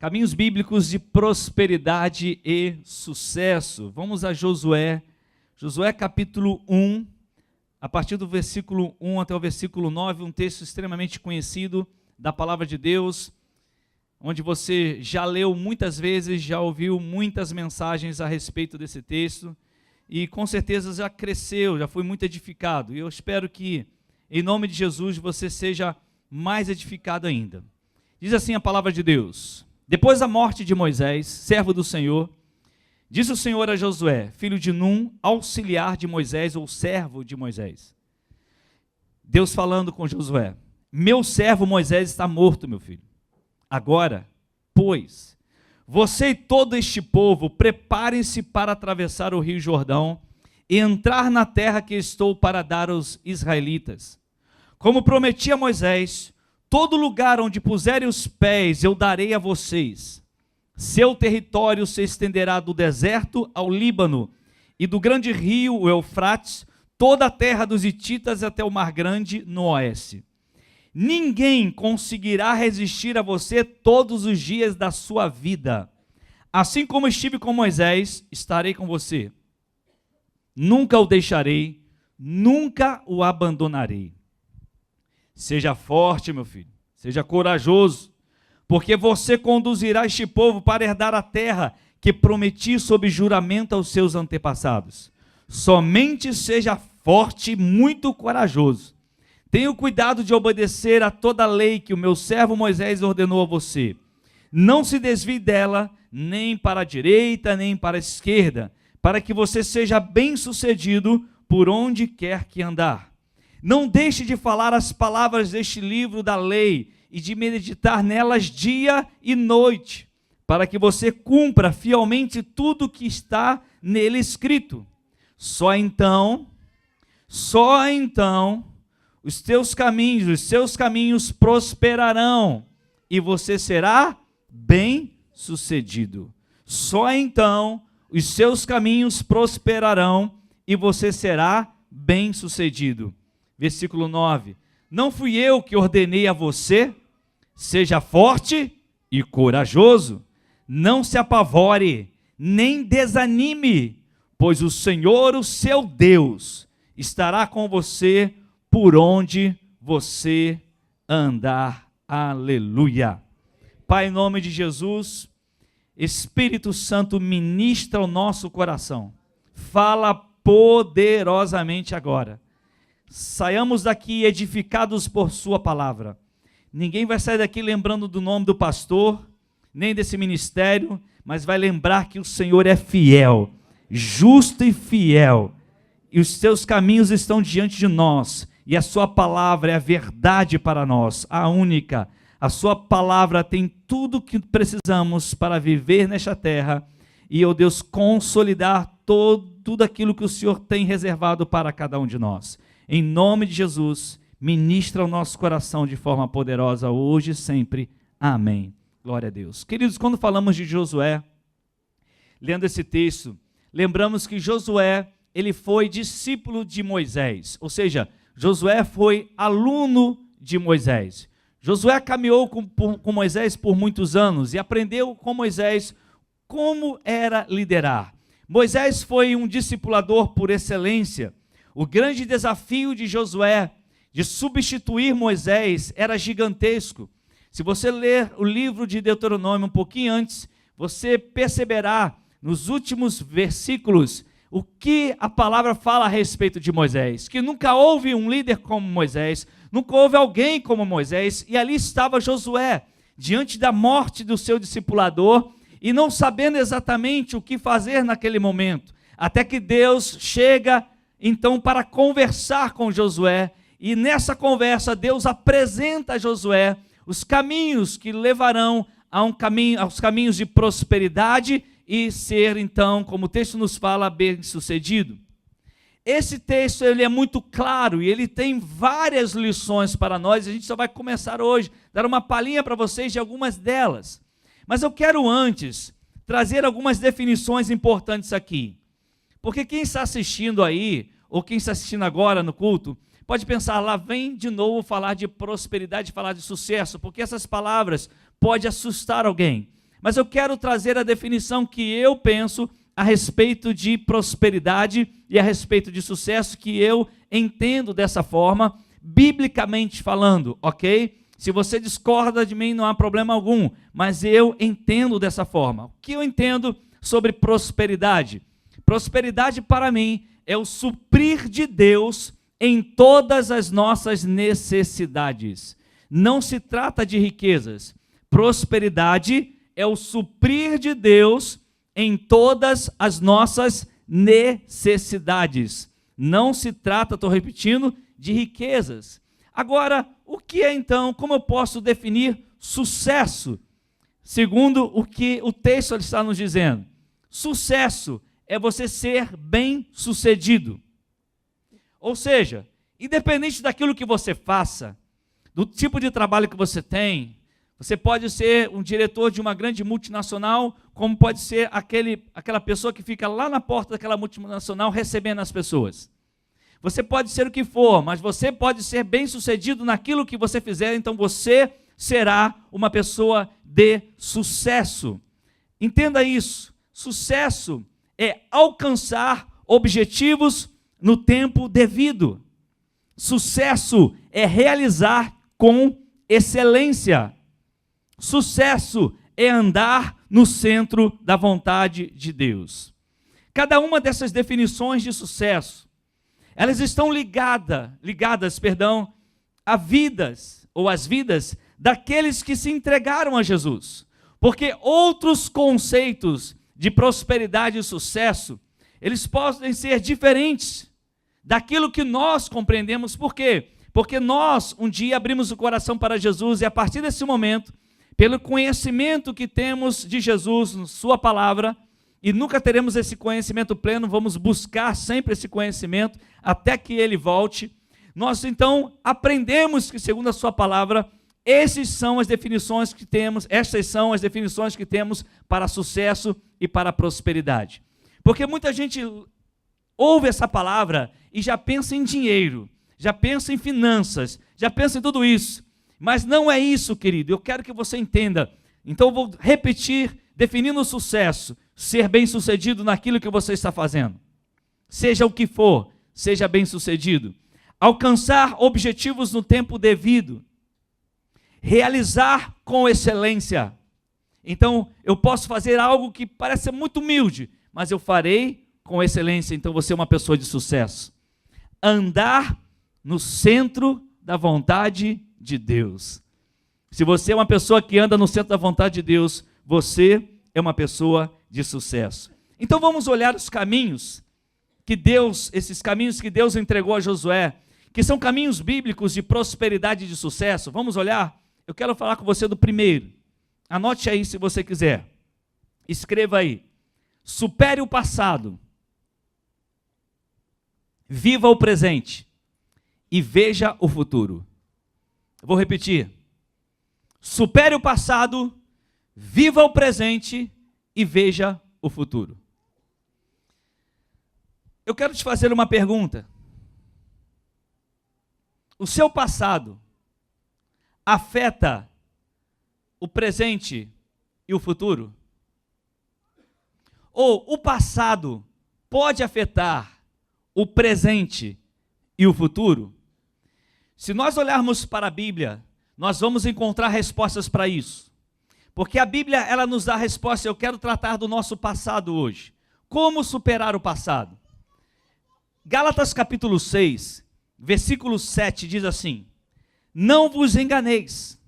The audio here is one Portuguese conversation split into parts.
Caminhos bíblicos de prosperidade e sucesso. Vamos a Josué. Josué capítulo 1, a partir do versículo 1 até o versículo 9, um texto extremamente conhecido da palavra de Deus, onde você já leu muitas vezes, já ouviu muitas mensagens a respeito desse texto, e com certeza já cresceu, já foi muito edificado. E eu espero que, em nome de Jesus, você seja mais edificado ainda. Diz assim a palavra de Deus: depois da morte de Moisés, servo do Senhor, disse o Senhor a Josué, filho de Num, auxiliar de Moisés, ou servo de Moisés. Deus falando com Josué: meu servo Moisés está morto, meu filho. Agora, pois, você e todo este povo, preparem-se para atravessar o rio Jordão e entrar na terra que estou para dar aos israelitas. Como prometi a Moisés, todo lugar onde puserem os pés eu darei a vocês. Seu território se estenderá do deserto ao Líbano e do grande rio, o Eufrates, toda a terra dos hititas até o Mar Grande no oeste. Ninguém conseguirá resistir a você todos os dias da sua vida. Assim como estive com Moisés, estarei com você. Nunca o deixarei, nunca o abandonarei. Seja forte, meu filho, seja corajoso, porque você conduzirá este povo para herdar a terra que prometi sob juramento aos seus antepassados. Somente seja forte e muito corajoso. Tenha o cuidado de obedecer a toda a lei que o meu servo Moisés ordenou a você. Não se desvie dela, nem para a direita, nem para a esquerda, para que você seja bem-sucedido por onde quer que andar. Não deixe de falar as palavras deste livro da lei e de meditar nelas dia e noite, para que você cumpra fielmente tudo que está nele escrito. Só então, os seus caminhos prosperarão e você será bem-sucedido. Só então os seus caminhos prosperarão e você será bem-sucedido. Versículo 9: não fui eu que ordenei a você? Seja forte e corajoso, não se apavore, nem desanime, pois o Senhor, o seu Deus, estará com você por onde você andar. Aleluia. Pai, em nome de Jesus, Espírito Santo, ministra o nosso coração, fala poderosamente agora. Saiamos daqui edificados por sua palavra. Ninguém vai sair daqui lembrando do nome do pastor, nem desse ministério, mas vai lembrar que o Senhor é fiel, justo e fiel, e os seus caminhos estão diante de nós, e a sua palavra é a verdade para nós, a única. A sua palavra tem tudo o que precisamos para viver nesta terra, e, ó Deus, consolidar tudo aquilo que o Senhor tem reservado para cada um de nós. Em nome de Jesus, ministra o nosso coração de forma poderosa hoje e sempre. Amém. Glória a Deus. Queridos, quando falamos de Josué, lendo esse texto, lembramos que Josué, ele foi discípulo de Moisés, ou seja, Josué foi aluno de Moisés. Josué caminhou com Moisés por muitos anos e aprendeu com Moisés como era liderar. Moisés foi um discipulador por excelência. O grande desafio de Josué de substituir Moisés era gigantesco. Se você ler o livro de Deuteronômio um pouquinho antes, você perceberá nos últimos versículos o que a palavra fala a respeito de Moisés, que nunca houve um líder como Moisés, nunca houve alguém como Moisés, e ali estava Josué, diante da morte do seu discipulador, e não sabendo exatamente o que fazer naquele momento, até que Deus chega então para conversar com Josué, e nessa conversa Deus apresenta a Josué os caminhos que levarão aos caminhos de prosperidade e ser então, como o texto nos fala, bem-sucedido. Esse texto ele é muito claro e ele tem várias lições para nós, a gente só vai começar hoje, dar uma palhinha para vocês de algumas delas. Mas eu quero antes trazer algumas definições importantes aqui, porque quem está assistindo aí, ou quem está assistindo agora no culto, pode pensar, lá vem de novo falar de prosperidade, falar de sucesso, porque essas palavras podem assustar alguém. mas eu quero trazer a definição que eu penso a respeito de prosperidade e a respeito de sucesso, que eu entendo dessa forma, biblicamente falando, ok? Se você discorda de mim, não há problema algum, mas eu entendo dessa forma. O que eu entendo sobre prosperidade? Prosperidade para mim é o suprir de Deus em todas as nossas necessidades. Não se trata de riquezas. Prosperidade é o suprir de Deus em todas as nossas necessidades. Não se trata, estou repetindo, de riquezas. Agora, o que é então, como eu posso definir sucesso? Segundo o que o texto está nos dizendo. Sucesso é você ser bem-sucedido. Ou seja, independente daquilo que você faça, do tipo de trabalho que você tem, você pode ser um diretor de uma grande multinacional, como pode ser aquela pessoa que fica lá na porta daquela multinacional recebendo as pessoas. Você pode ser o que for, mas você pode ser bem-sucedido naquilo que você fizer, então você será uma pessoa de sucesso. Entenda isso. Sucesso é alcançar objetivos no tempo devido. Sucesso é realizar com excelência. Sucesso é andar no centro da vontade de Deus. Cada uma dessas definições de sucesso, elas estão ligadas, a vidas, ou as vidas daqueles que se entregaram a Jesus. Porque outros conceitos de prosperidade e sucesso, eles podem ser diferentes daquilo que nós compreendemos. Por quê? Porque nós um dia abrimos o coração para Jesus e a partir desse momento, pelo conhecimento que temos de Jesus, sua palavra, e nunca teremos esse conhecimento pleno, vamos buscar sempre esse conhecimento até que ele volte. Nós então aprendemos que, segundo a sua palavra, essas são as definições que temos para sucesso e para prosperidade. Porque muita gente ouve essa palavra e já pensa em dinheiro, já pensa em finanças, já pensa em tudo isso. Mas não é isso, querido. Eu quero que você entenda. Então eu vou repetir, definindo o sucesso: ser bem-sucedido naquilo que você está fazendo. Seja o que for, seja bem-sucedido. Alcançar objetivos no tempo devido. Realizar com excelência. Então, eu posso fazer algo que parece muito humilde, mas eu farei com excelência. Então, você é uma pessoa de sucesso. Andar no centro da vontade de Deus. Se você é uma pessoa que anda no centro da vontade de Deus, você é uma pessoa de sucesso. Então, vamos olhar os caminhos que esses caminhos que Deus entregou a Josué, que são caminhos bíblicos de prosperidade e de sucesso. Vamos olhar? Eu quero falar com você do primeiro. Anote aí se você quiser. Escreva aí. Supere o passado. Viva o presente. E veja o futuro. Vou repetir. Supere o passado. Viva o presente. E veja o futuro. Eu quero te fazer uma pergunta. O seu passado afeta o presente e o futuro? Ou o passado pode afetar o presente e o futuro? Se nós olharmos para a Bíblia, nós vamos encontrar respostas para isso. Porque a Bíblia, ela nos dá a resposta. Eu quero tratar do nosso passado hoje. Como superar o passado? Gálatas capítulo 6, versículo 7 diz assim: não vos enganeis,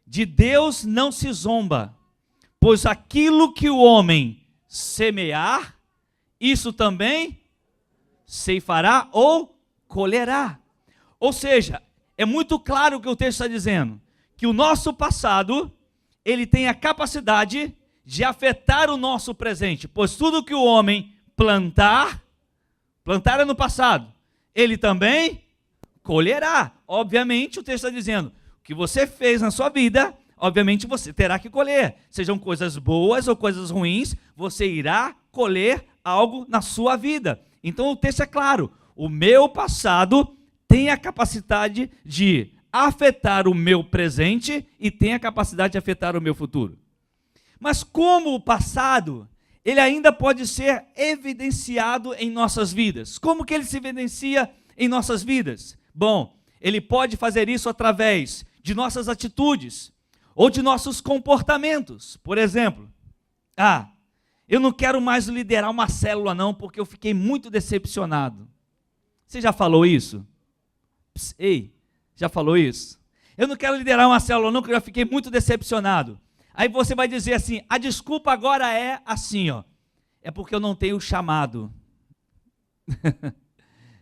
de Deus não se zomba, pois aquilo que o homem semear, isso também ceifará ou colherá. Ou seja, é muito claro o que o texto está dizendo, que o nosso passado, ele tem a capacidade de afetar o nosso presente, pois tudo que o homem plantar é no passado, ele também colherá. Obviamente o texto está dizendo, o que você fez na sua vida, obviamente você terá que colher, sejam coisas boas ou coisas ruins, você irá colher algo na sua vida. Então o texto é claro, o meu passado tem a capacidade de afetar o meu presente e tem a capacidade de afetar o meu futuro. Mas como o passado, ele ainda pode ser evidenciado em nossas vidas. Como que ele se evidencia em nossas vidas? Bom, ele pode fazer isso através de nossas atitudes ou de nossos comportamentos. Por exemplo, eu não quero mais liderar uma célula não, porque eu fiquei muito decepcionado. Você já falou isso? Ei, já falou isso? Eu não quero liderar uma célula não, porque eu já fiquei muito decepcionado. Aí você vai dizer assim, a desculpa agora é assim, é porque eu não tenho chamado.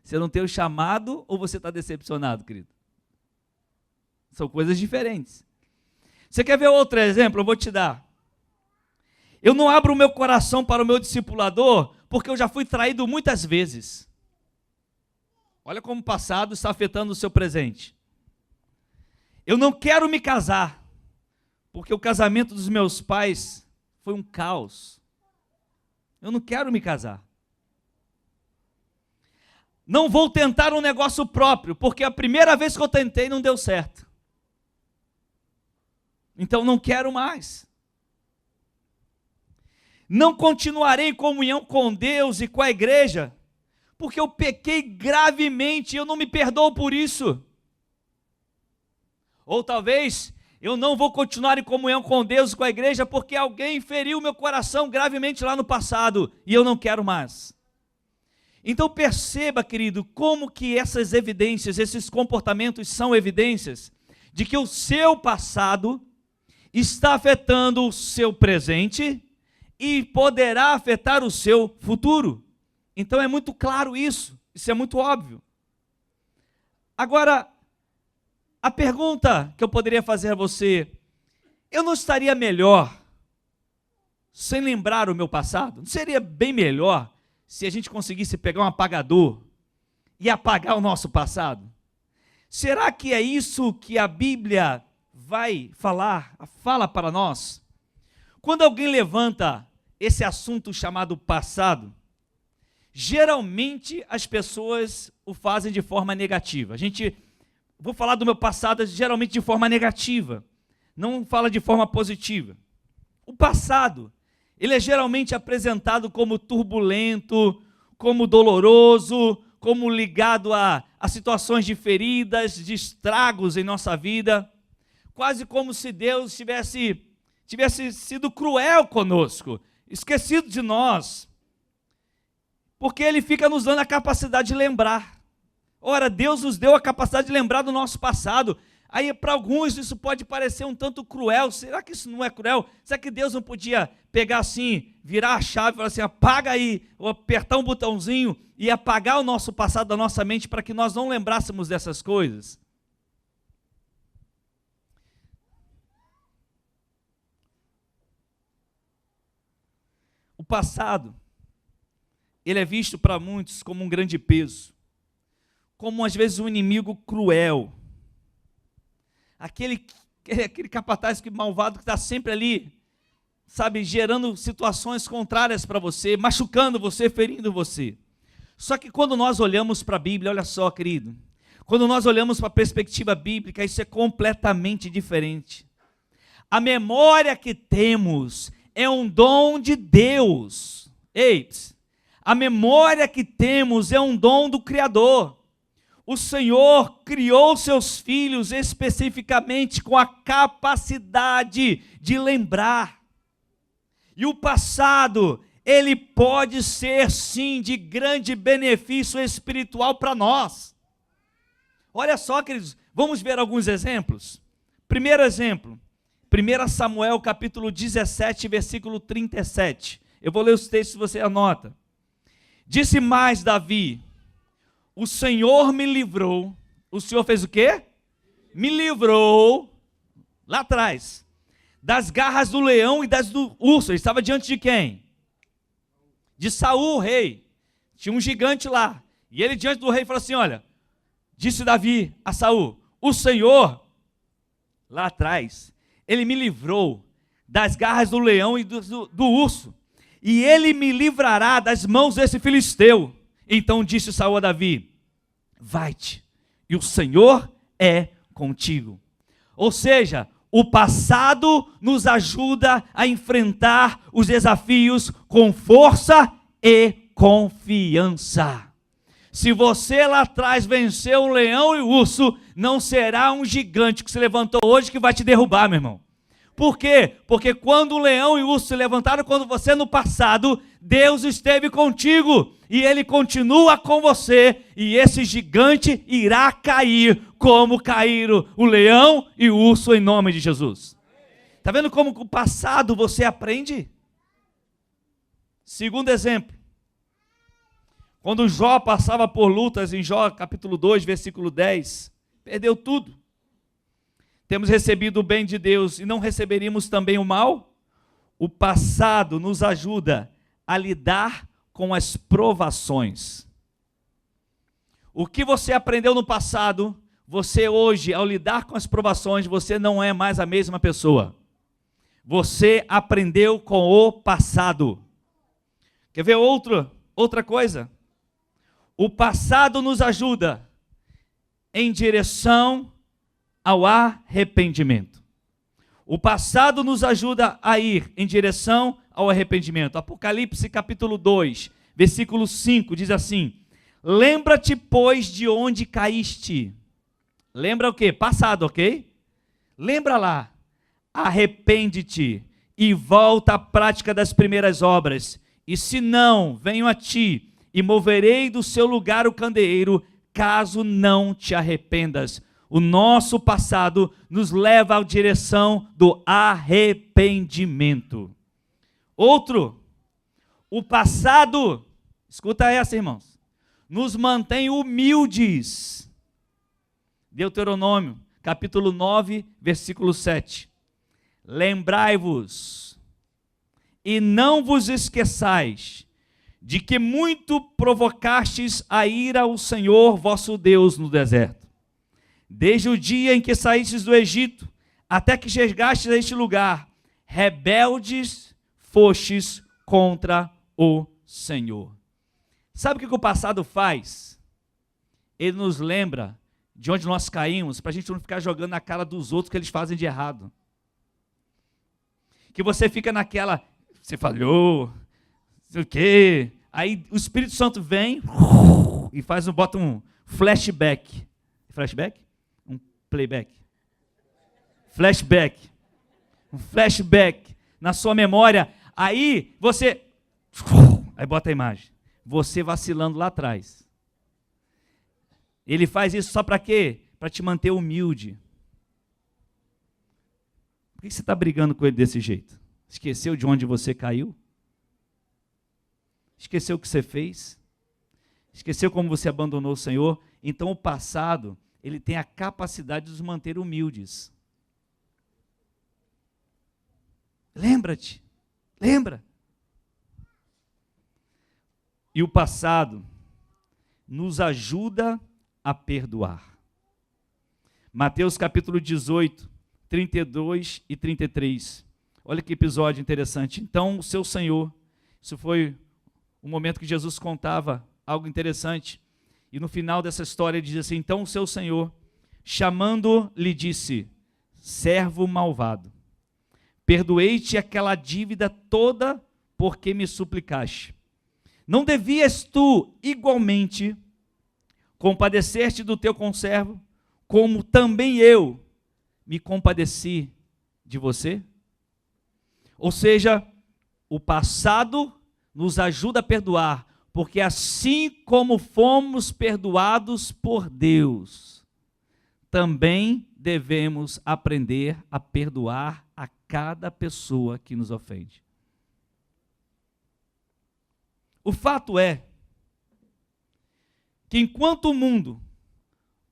Você não tem o chamado ou você está decepcionado, querido? São coisas diferentes. Você quer ver outro exemplo? Eu vou te dar. Eu não abro o meu coração para o meu discipulador porque eu já fui traído muitas vezes. Olha como o passado está afetando o seu presente. Eu não quero me casar porque o casamento dos meus pais foi um caos. Eu não quero me casar. Não vou tentar um negócio próprio, porque a primeira vez que eu tentei não deu certo. Então não quero mais. Não continuarei em comunhão com Deus e com a igreja, porque eu pequei gravemente e eu não me perdoo por isso. Ou talvez eu não vou continuar em comunhão com Deus e com a igreja porque alguém feriu meu coração gravemente lá no passado e eu não quero mais. Então perceba, querido, como que essas evidências, esses comportamentos são evidências de que o seu passado está afetando o seu presente e poderá afetar o seu futuro. Então é muito claro isso é muito óbvio. Agora, a pergunta que eu poderia fazer a você, eu não estaria melhor sem lembrar o meu passado? Não seria bem melhor se a gente conseguisse pegar um apagador e apagar o nosso passado? Será que é isso que a Bíblia fala para nós? Quando alguém levanta esse assunto chamado passado, geralmente as pessoas o fazem de forma negativa. Vou falar do meu passado geralmente de forma negativa, não fala de forma positiva. O passado, ele é geralmente apresentado como turbulento, como doloroso, como ligado a situações de feridas, de estragos em nossa vida, quase como se Deus tivesse sido cruel conosco, esquecido de nós, porque Ele fica nos dando a capacidade de lembrar. Ora, Deus nos deu a capacidade de lembrar do nosso passado. Aí para alguns isso pode parecer um tanto cruel. Será que isso não é cruel? Será que Deus não podia pegar assim, virar a chave e falar assim, apaga aí, ou apertar um botãozinho e apagar o nosso passado da nossa mente para que nós não lembrássemos dessas coisas? O passado, ele é visto para muitos como um grande peso, como às vezes um inimigo cruel, aquele capataz malvado que está sempre ali, sabe, gerando situações contrárias para você, machucando você, ferindo você. Só que quando nós olhamos para a Bíblia, olha só, querido, quando nós olhamos para a perspectiva bíblica, isso é completamente diferente. A memória que temos é um dom de Deus. A memória que temos é um dom do Criador. O Senhor criou seus filhos especificamente com a capacidade de lembrar. E o passado, ele pode ser sim de grande benefício espiritual para nós. Olha só, queridos, vamos ver alguns exemplos. Primeiro exemplo, 1 Samuel capítulo 17, versículo 37. Eu vou ler os textos, você anota. Disse mais Davi: o Senhor me livrou. O Senhor fez o quê? Me livrou, lá atrás, das garras do leão e das do urso. Ele estava diante de quem? De Saul, rei. Tinha um gigante lá. E ele diante do rei falou assim, olha, disse Davi a Saul, o Senhor, lá atrás, Ele me livrou das garras do leão e do urso. E Ele me livrará das mãos desse filisteu. Então disse Saul a Davi, vai-te, e o Senhor é contigo. Ou seja, O passado nos ajuda a enfrentar os desafios com força e confiança. Se você lá atrás venceu o leão e o urso, não será um gigante que se levantou hoje que vai te derrubar, meu irmão. Por quê? Porque quando o leão e o urso se levantaram, quando você no passado, Deus esteve contigo e Ele continua com você, e esse gigante irá cair como caíram o leão e o urso em nome de Jesus. Está vendo como com o passado você aprende? Segundo exemplo, quando Jó passava por lutas, em Jó capítulo 2, versículo 10, perdeu tudo. Temos recebido o bem de Deus e não receberíamos também o mal? O passado nos ajuda a lidar com as provações. O que você aprendeu no passado, você hoje, ao lidar com as provações, você não é mais a mesma pessoa. Você aprendeu com o passado. Quer ver outra coisa? O passado nos ajuda em direção ao arrependimento. O passado nos ajuda a ir em direção ao arrependimento. Apocalipse capítulo 2, versículo 5, diz assim: lembra-te, pois, de onde caíste. Lembra o quê? Passado, ok? Lembra lá. Arrepende-te e volta à prática das primeiras obras. E se não, venho a ti e moverei do seu lugar o candeeiro, caso não te arrependas. O nosso passado nos leva à direção do arrependimento. Outro, o passado, escuta essa, irmãos, nos mantém humildes. Deuteronômio, capítulo 9, versículo 7. Lembrai-vos e não vos esqueçais de que muito provocastes a ira ao Senhor vosso Deus no deserto. Desde o dia em que saístes do Egito, até que chegastes a este lugar, rebeldes fostes contra o Senhor. Sabe o que o passado faz? Ele nos lembra de onde nós caímos, para a gente não ficar jogando na cara dos outros que eles fazem de errado. Que você fica naquela, você falhou, não sei o quê. Aí o Espírito Santo vem e bota um flashback. Flashback? Playback. Flashback. Um flashback na sua memória. Aí você... Aí bota a imagem. Você vacilando lá atrás. Ele faz isso só para quê? Para te manter humilde. Por que você está brigando com ele desse jeito? Esqueceu de onde você caiu? Esqueceu o que você fez? Esqueceu como você abandonou o Senhor? Então o passado... ele tem a capacidade de nos manter humildes. Lembra-te, lembra. E o passado nos ajuda a perdoar. Mateus capítulo 18, 32 e 33. Olha que episódio interessante. Então o seu Senhor, isso foi o momento que Jesus contava algo interessante. E no final dessa história ele diz assim: então o seu Senhor, chamando, lhe disse: servo malvado, perdoei-te aquela dívida toda porque me suplicaste. Não devias tu igualmente compadecer-te do teu conservo, como também eu me compadeci de você? Ou seja, o passado nos ajuda a perdoar, porque assim como fomos perdoados por Deus, também devemos aprender a perdoar a cada pessoa que nos ofende. O fato é que enquanto o mundo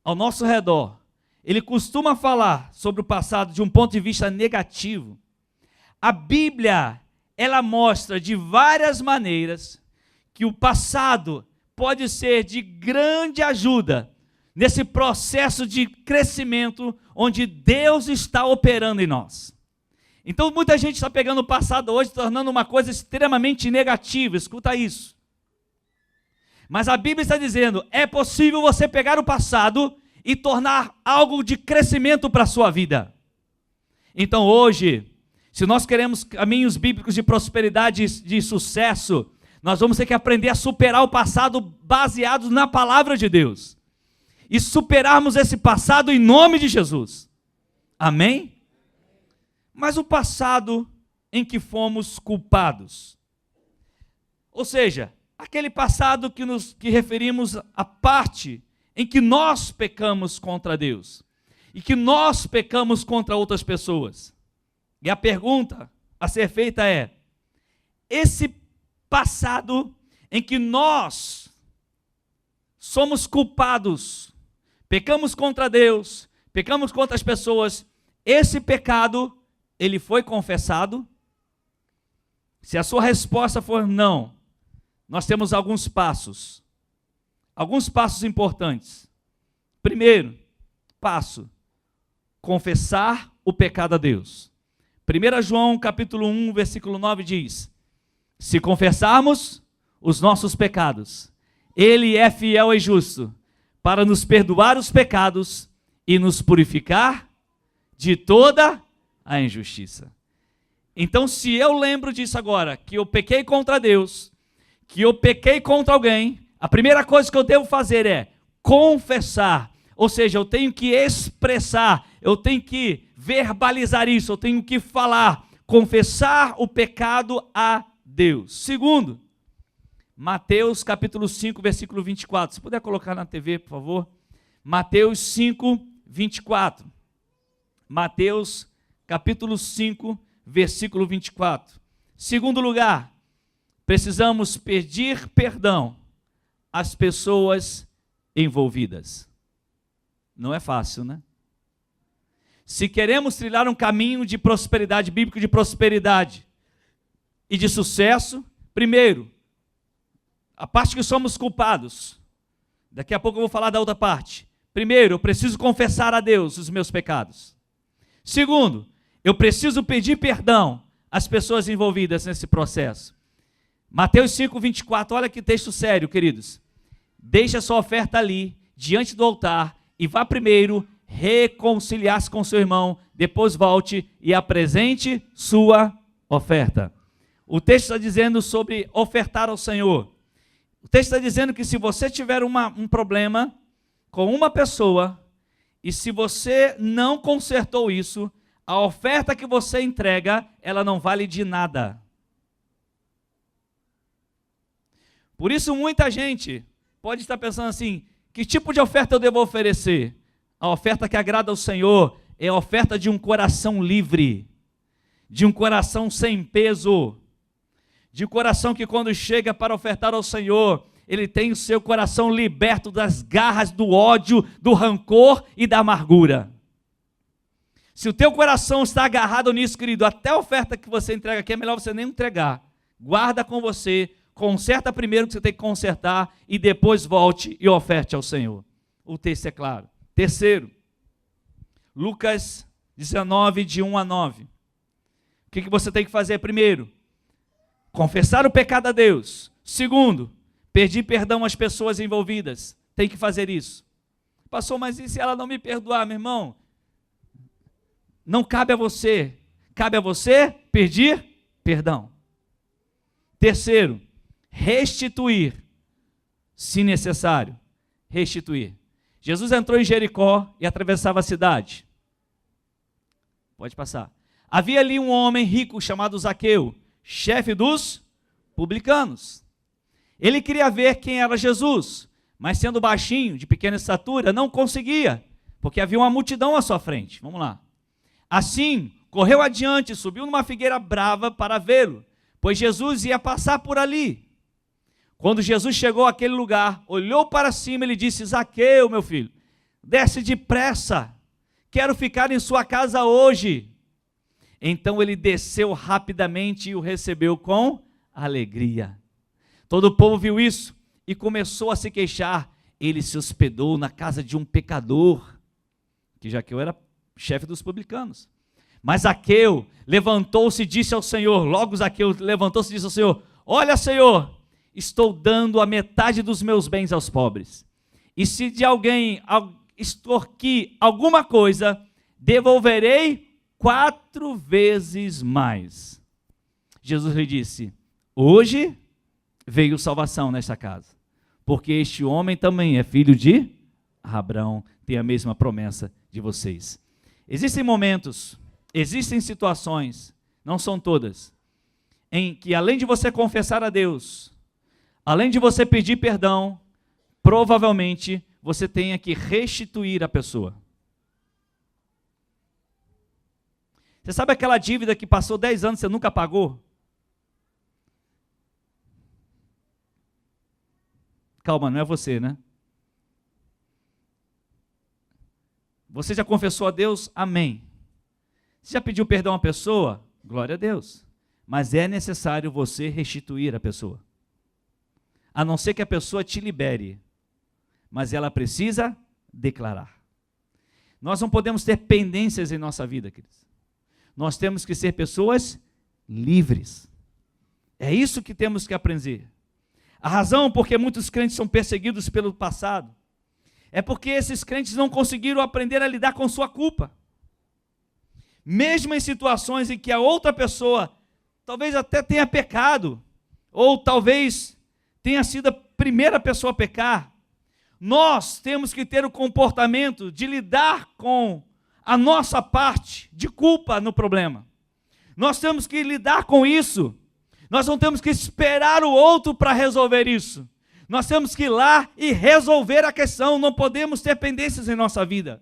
ao nosso redor, ele costuma falar sobre o passado de um ponto de vista negativo, a Bíblia, ela mostra de várias maneiras que o passado pode ser de grande ajuda nesse processo de crescimento onde Deus está operando em nós. Então muita gente está pegando o passado hoje, tornando uma coisa extremamente negativa, escuta isso. Mas a Bíblia está dizendo, é possível você pegar o passado e tornar algo de crescimento para a sua vida. Então hoje, se nós queremos caminhos bíblicos de prosperidade e de sucesso, nós vamos ter que aprender a superar o passado baseado na palavra de Deus. E superarmos esse passado em nome de Jesus. Amém? Mas o passado em que fomos culpados. Ou seja, aquele passado que referimos à parte em que nós pecamos contra Deus. E que nós pecamos contra outras pessoas. E a pergunta a ser feita é: esse passado em que nós somos culpados, pecamos contra Deus, pecamos contra as pessoas, esse pecado, ele foi confessado? Se a sua resposta for não, nós temos alguns passos importantes. Primeiro passo, confessar o pecado a Deus. 1 João capítulo 1, versículo 9 diz: se confessarmos os nossos pecados, Ele é fiel e justo para nos perdoar os pecados e nos purificar de toda a injustiça. Então, se eu lembro disso agora, que eu pequei contra Deus, que eu pequei contra alguém, a primeira coisa que eu devo fazer é confessar. Ou seja, eu tenho que expressar, eu tenho que verbalizar isso, eu tenho que falar, confessar o pecado a Deus. Segundo, Mateus capítulo 5, versículo 24. Se puder colocar na TV, por favor. Mateus 5, 24. Mateus capítulo 5, versículo 24. Segundo lugar, precisamos pedir perdão às pessoas envolvidas. Não é fácil, né? Se queremos trilhar um caminho de prosperidade, bíblico de prosperidade e de sucesso, primeiro, a parte que somos culpados. Daqui a pouco eu vou falar da outra parte. Primeiro, eu preciso confessar a Deus os meus pecados. Segundo, eu preciso pedir perdão às pessoas envolvidas nesse processo. Mateus 5, 24, olha que texto sério, queridos. Deixe a sua oferta ali, diante do altar, e vá primeiro reconciliar-se com seu irmão, depois volte e apresente sua oferta. O texto está dizendo sobre ofertar ao Senhor. O texto está dizendo que se você tiver um problema com uma pessoa, e se você não consertou isso, a oferta que você entrega, ela não vale de nada. Por isso muita gente pode estar pensando assim: que tipo de oferta eu devo oferecer? A oferta que agrada ao Senhor é a oferta de um coração livre, de um coração sem peso, de um coração que quando chega para ofertar ao Senhor, ele tem o seu coração liberto das garras do ódio, do rancor e da amargura. Se o teu coração está agarrado nisso, querido, até a oferta que você entrega aqui é melhor você nem entregar. Guarda com você, conserta primeiro o que você tem que consertar e depois volte e oferte ao Senhor. O texto é claro. Terceiro, Lucas 19, de 1 a 9. O que você tem que fazer primeiro? Confessar o pecado a Deus. Segundo, pedir perdão às pessoas envolvidas. Tem que fazer isso. Pastor, mas e se ela não me perdoar, meu irmão? Não cabe a você. Cabe a você pedir perdão. Terceiro, restituir, se necessário. Restituir. Jesus entrou em Jericó e atravessava a cidade. Pode passar. Havia ali um homem rico chamado Zaqueu, chefe dos publicanos. Ele queria ver quem era Jesus, mas sendo baixinho, de pequena estatura, não conseguia, porque havia uma multidão à sua frente. Vamos lá. Assim, correu adiante, subiu numa figueira brava para vê-lo, pois Jesus ia passar por ali. Quando Jesus chegou àquele lugar, olhou para cima e lhe disse: Zaqueu, meu filho, desce depressa, quero ficar em sua casa hoje. Então ele desceu rapidamente e o recebeu com alegria. Todo o povo viu isso e começou a se queixar. Ele se hospedou na casa de um pecador, que Zaqueu era chefe dos publicanos. Mas Zaqueu levantou-se e disse ao Senhor, logo Zaqueu levantou-se e disse ao Senhor: olha, Senhor, estou dando a metade dos meus bens aos pobres. E se de alguém extorquir alguma coisa, devolverei 4 vezes mais. Jesus lhe disse: hoje veio salvação nesta casa, porque este homem também é filho de Abraão, tem a mesma promessa de vocês. Existem momentos, existem situações, não são todas, em que além de você confessar a Deus, além de você pedir perdão, provavelmente você tenha que restituir a pessoa. Você sabe aquela dívida que passou 10 anos e você nunca pagou? Calma, não é você, né? Você já confessou a Deus? Amém. Você já pediu perdão à pessoa? Glória a Deus. Mas é necessário você restituir a pessoa. A não ser que a pessoa te libere. Mas ela precisa declarar. Nós não podemos ter pendências em nossa vida, queridos. Nós temos que ser pessoas livres. É isso que temos que aprender. A razão porque muitos crentes são perseguidos pelo passado é porque esses crentes não conseguiram aprender a lidar com sua culpa. Mesmo em situações em que a outra pessoa talvez até tenha pecado, ou talvez tenha sido a primeira pessoa a pecar, nós temos que ter o comportamento de lidar com a nossa parte de culpa no problema. Nós temos que lidar com isso. Nós não temos que esperar o outro para resolver isso. Nós temos que ir lá e resolver a questão. Não podemos ter pendências em nossa vida.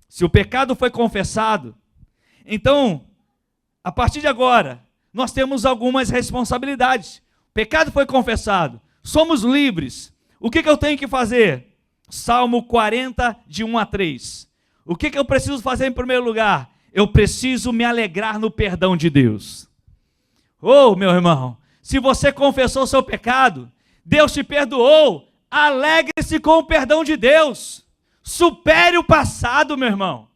Se o pecado foi confessado, então, a partir de agora, nós temos algumas responsabilidades. O pecado foi confessado, somos livres. O que eu tenho que fazer? Salmo 40, de 1 a 3. O que eu preciso fazer em primeiro lugar? Eu preciso me alegrar no perdão de Deus. Oh, meu irmão, se você confessou o seu pecado, Deus te perdoou, alegre-se com o perdão de Deus. Supere o passado, meu irmão.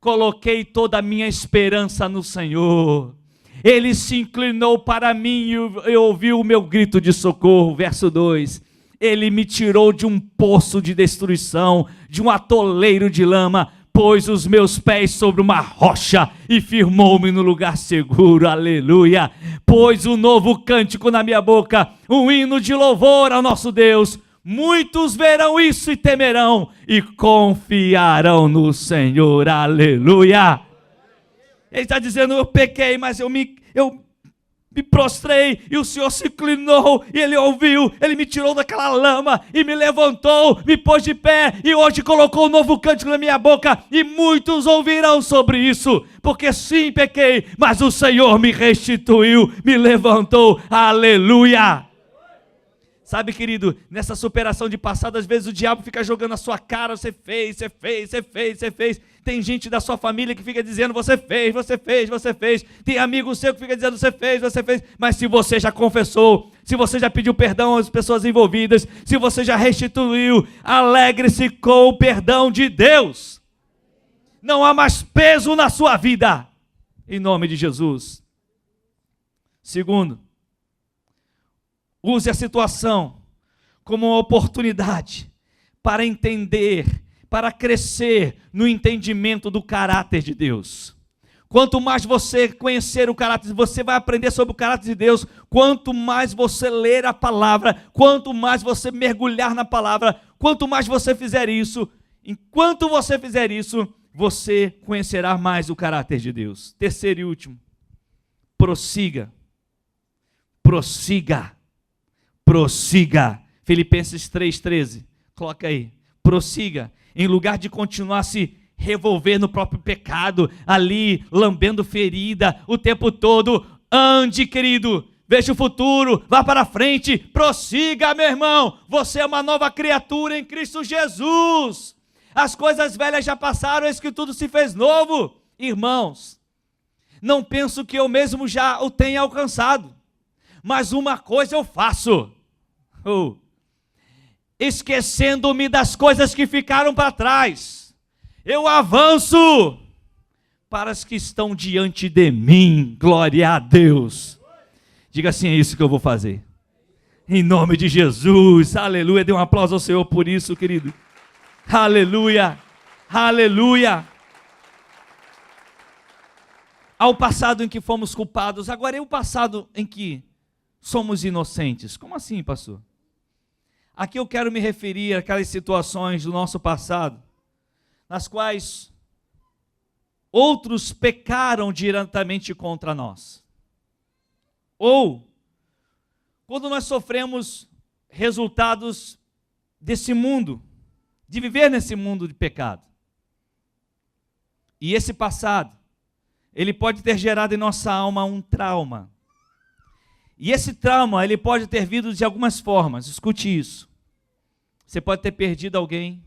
Coloquei toda a minha esperança no Senhor. Ele se inclinou para mim e ouviu o meu grito de socorro. Verso 2. Ele me tirou de um poço de destruição, de um atoleiro de lama, pôs os meus pés sobre uma rocha e firmou-me no lugar seguro. Aleluia. Pôs um novo cântico na minha boca, um hino de louvor ao nosso Deus. Muitos verão isso e temerão e confiarão no Senhor. Aleluia. Ele está dizendo: eu pequei, mas eu me prostrei, e o Senhor se inclinou, e Ele ouviu, Ele me tirou daquela lama, e me levantou, me pôs de pé, e hoje colocou um novo cântico na minha boca, e muitos ouvirão sobre isso, porque sim, pequei, mas o Senhor me restituiu, me levantou. Aleluia. Sabe, querido, nessa superação de passado, às vezes o diabo fica jogando na sua cara: você fez. Tem gente da sua família que fica dizendo: você fez. Tem amigo seu que fica dizendo: você fez. Mas se você já confessou, se você já pediu perdão às pessoas envolvidas, se você já restituiu, alegre-se com o perdão de Deus. Não há mais peso na sua vida, em nome de Jesus. Segundo, use a situação como uma oportunidade para entender, para crescer no entendimento do caráter de Deus. Quanto mais você conhecer o caráter, você vai aprender sobre o caráter de Deus. Quanto mais você ler a palavra, quanto mais você mergulhar na palavra, quanto mais você fizer isso, enquanto você fizer isso, você conhecerá mais o caráter de Deus. Terceiro e último, prossiga. Filipenses 3,13, coloca aí. Prossiga, em lugar de continuar se revolver no próprio pecado, ali lambendo ferida o tempo todo. Ande, querido, veja o futuro, vá para frente, prossiga, meu irmão. Você é uma nova criatura em Cristo Jesus. As coisas velhas já passaram, eis que tudo se fez novo. Irmãos, não penso que eu mesmo já o tenha alcançado, mas uma coisa eu faço: esquecendo-me das coisas que ficaram para trás, eu avanço para as que estão diante de mim. Glória a Deus. Diga assim: é isso que eu vou fazer, em nome de Jesus. Aleluia. Dê um aplauso ao Senhor por isso, querido. Aleluia. ao passado em que fomos culpados, agora é o passado em que somos inocentes. Como assim, pastor? Aqui eu quero me referir àquelas situações do nosso passado, nas quais outros pecaram diretamente contra nós. Ou, quando nós sofremos resultados desse mundo, de viver nesse mundo de pecado. E esse passado, ele pode ter gerado em nossa alma um trauma. E esse trauma, ele pode ter vindo de algumas formas. Escute isso. Você pode ter perdido alguém.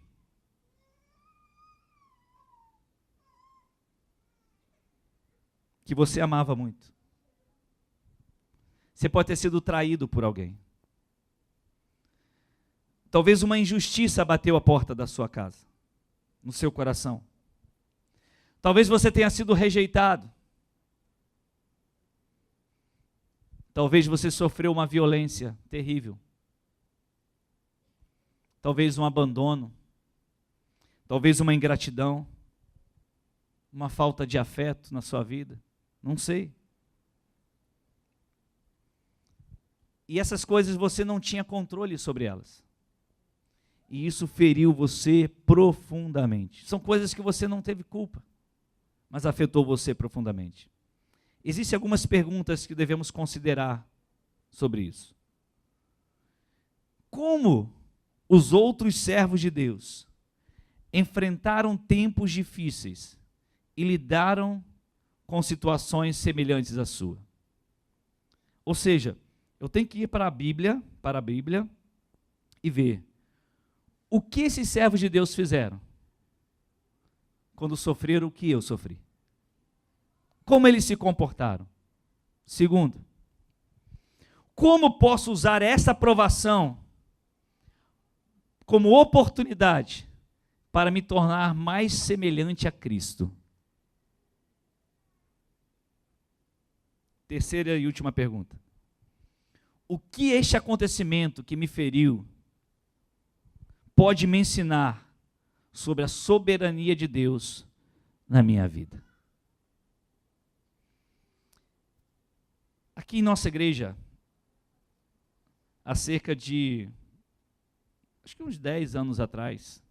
Que você amava muito. Você pode ter sido traído por alguém. Talvez uma injustiça bateu a porta da sua casa, no seu coração. Talvez você tenha sido rejeitado. Talvez você sofreu uma violência terrível. Talvez um abandono. Talvez uma ingratidão. Uma falta de afeto na sua vida. Não sei. E essas coisas você não tinha controle sobre elas. E isso feriu você profundamente. São coisas que você não teve culpa, mas afetou você profundamente. Existem algumas perguntas que devemos considerar sobre isso. Como os outros servos de Deus enfrentaram tempos difíceis e lidaram com situações semelhantes à sua? Ou seja, eu tenho que ir para a Bíblia e ver o que esses servos de Deus fizeram quando sofreram o que eu sofri. Como eles se comportaram. Segundo, como posso usar essa provação como oportunidade para me tornar mais semelhante a Cristo? Terceira e última pergunta. O que este acontecimento que me feriu pode me ensinar sobre a soberania de Deus na minha vida? Aqui em nossa igreja, há cerca de, acho que uns 10 anos atrás,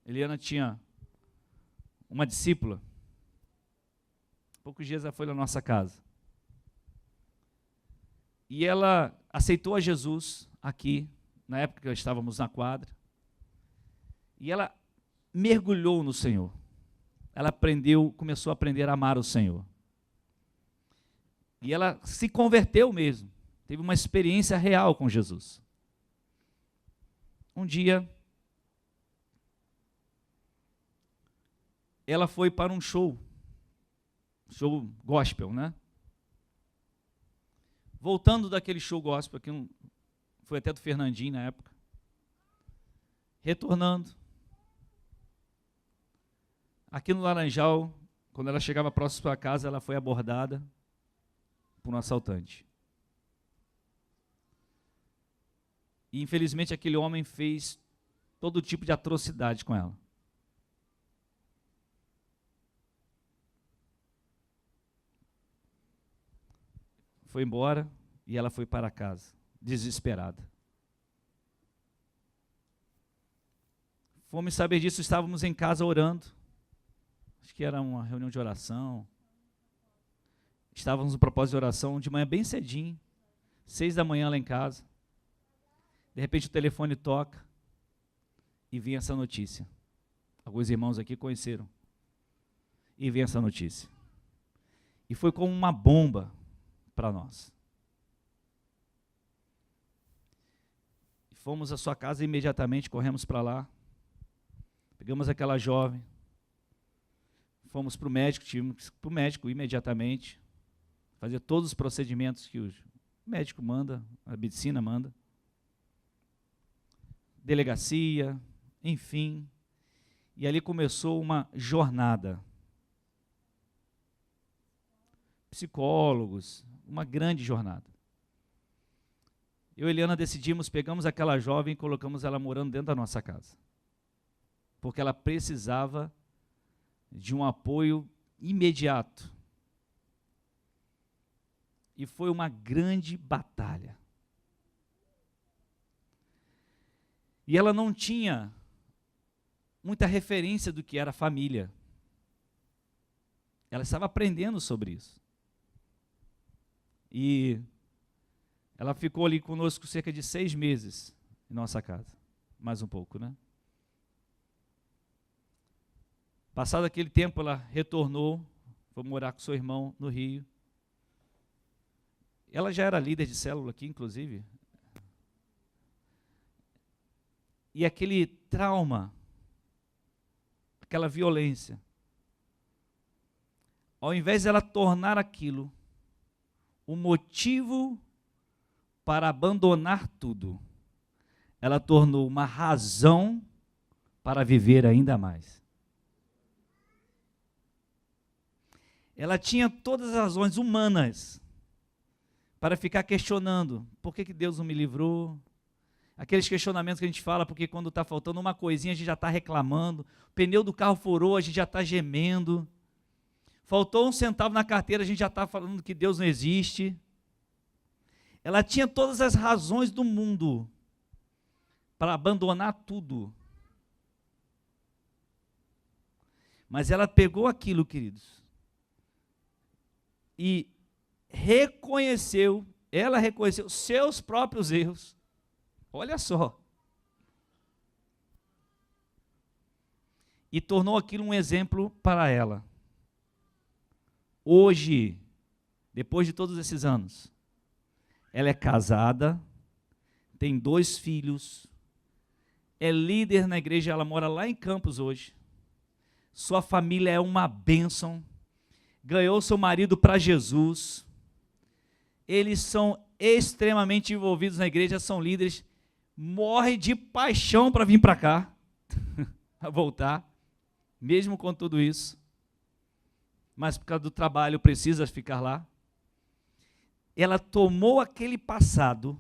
Eliana tinha uma discípula. Poucos dias ela foi na nossa casa. E ela aceitou a Jesus aqui, na época que estávamos na quadra. E ela mergulhou no Senhor. Ela começou a aprender a amar o Senhor. E ela se converteu mesmo. Teve uma experiência real com Jesus. Um dia, ela foi para um show gospel, né? Voltando daquele show gospel, que foi até do Fernandinho na época, retornando, aqui no Laranjal, quando ela chegava próximo à casa, ela foi abordada por um assaltante. E infelizmente aquele homem fez todo tipo de atrocidade com ela. Foi embora e ela foi para casa, desesperada. Fomos saber disso, estávamos em casa orando. Acho que era uma reunião de oração. Estávamos no propósito de oração de manhã bem cedinho, 6 da manhã lá em casa. De repente o telefone toca e vem essa notícia. Alguns irmãos aqui conheceram. E vem essa notícia. E foi como uma bomba para nós. Fomos à sua casa imediatamente, corremos para lá. Pegamos aquela jovem. Fomos para o médico, tivemos para o médico imediatamente. Fazer todos os procedimentos que o médico manda, a medicina manda. Delegacia, enfim. E ali começou uma jornada. Psicólogos, uma grande jornada. Eu e Eliana decidimos, pegamos aquela jovem e colocamos ela morando dentro da nossa casa. Porque ela precisava de um apoio imediato E foi uma grande batalha. E ela não tinha muita referência do que era família. Ela estava aprendendo sobre isso. E ela ficou ali conosco cerca de 6 meses em nossa casa. Mais um pouco, né? Passado aquele tempo, ela retornou, foi morar com seu irmão no Rio. Ela já era líder de célula aqui, inclusive. E aquele trauma, aquela violência, ao invés de ela tornar aquilo o motivo para abandonar tudo, ela tornou uma razão para viver ainda mais. Ela tinha todas as razões humanas para ficar questionando, por que Deus não me livrou? Aqueles questionamentos que a gente fala, porque quando está faltando uma coisinha a gente já está reclamando, o pneu do carro furou, a gente já está gemendo, faltou 1 centavo na carteira, a gente já está falando que Deus não existe. Ela tinha todas as razões do mundo para abandonar tudo. Mas ela pegou aquilo, queridos, e ela reconheceu seus próprios erros. Olha só. E tornou aquilo um exemplo para ela. Hoje, depois de todos esses anos, ela é casada, tem 2 filhos, é líder na igreja, ela mora lá em Campos hoje. Sua família é uma bênção. Ganhou seu marido para Jesus. Eles são extremamente envolvidos na igreja, são líderes. Morre de paixão para vir para cá, a voltar, mesmo com tudo isso. Mas por causa do trabalho precisa ficar lá. Ela tomou aquele passado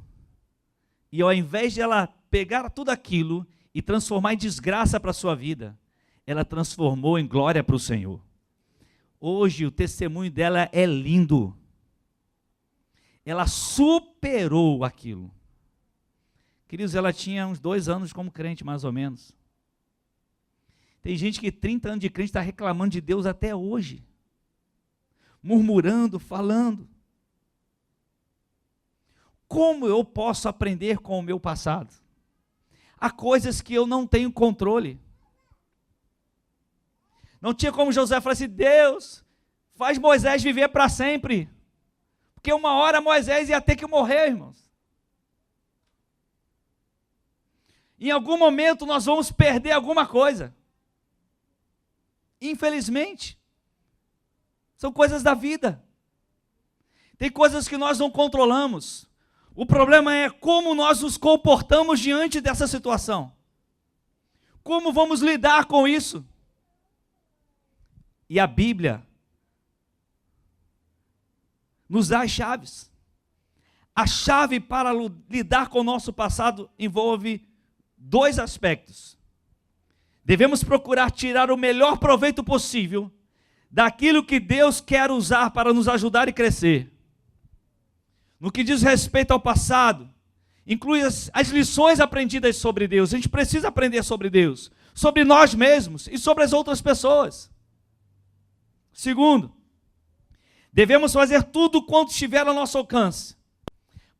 e ao invés de ela pegar tudo aquilo e transformar em desgraça para a sua vida, ela transformou em glória para o Senhor. Hoje o testemunho dela é lindo. Ela superou aquilo. Queridos, ela tinha uns 2 anos como crente, mais ou menos. Tem gente que 30 anos de crente está reclamando de Deus até hoje. Murmurando, falando. Como eu posso aprender com o meu passado? Há coisas que eu não tenho controle. Não tinha como Josué falar assim, Deus, faz Moisés viver para sempre. Porque uma hora Moisés ia ter que morrer, irmãos. Em algum momento nós vamos perder alguma coisa. Infelizmente. São coisas da vida. Tem coisas que nós não controlamos. O problema é como nós nos comportamos diante dessa situação. Como vamos lidar com isso? E a Bíblia nos dá as chaves. A chave para lidar com o nosso passado envolve 2 aspectos. Devemos procurar tirar o melhor proveito possível daquilo que Deus quer usar para nos ajudar e crescer. No que diz respeito ao passado, inclui as lições aprendidas sobre Deus. A gente precisa aprender sobre Deus, sobre nós mesmos e sobre as outras pessoas. Segundo, devemos fazer tudo quanto estiver ao nosso alcance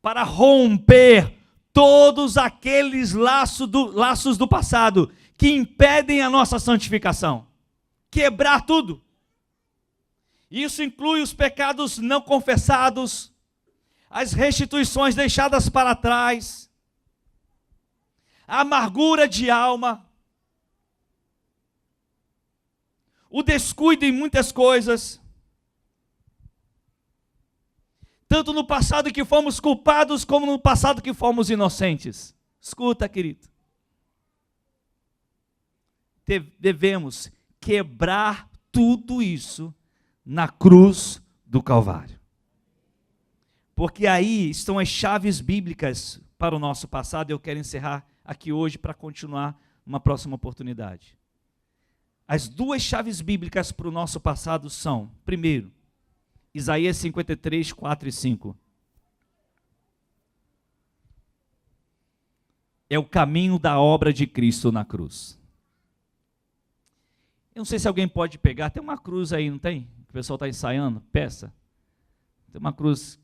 para romper todos aqueles laços do passado que impedem a nossa santificação. Quebrar tudo. Isso inclui os pecados não confessados, as restituições deixadas para trás, a amargura de alma, o descuido em muitas coisas, tanto no passado que fomos culpados, como no passado que fomos inocentes. Escuta, querido. Devemos quebrar tudo isso na cruz do Calvário. Porque aí estão as chaves bíblicas para o nosso passado. Eu quero encerrar aqui hoje para continuar numa próxima oportunidade. As 2 chaves bíblicas para o nosso passado são, primeiro, Isaías 53, 4 e 5. É o caminho da obra de Cristo na cruz. Eu não sei se alguém pode pegar, tem uma cruz aí, não tem? O pessoal está ensaiando, peça. Tem uma cruz,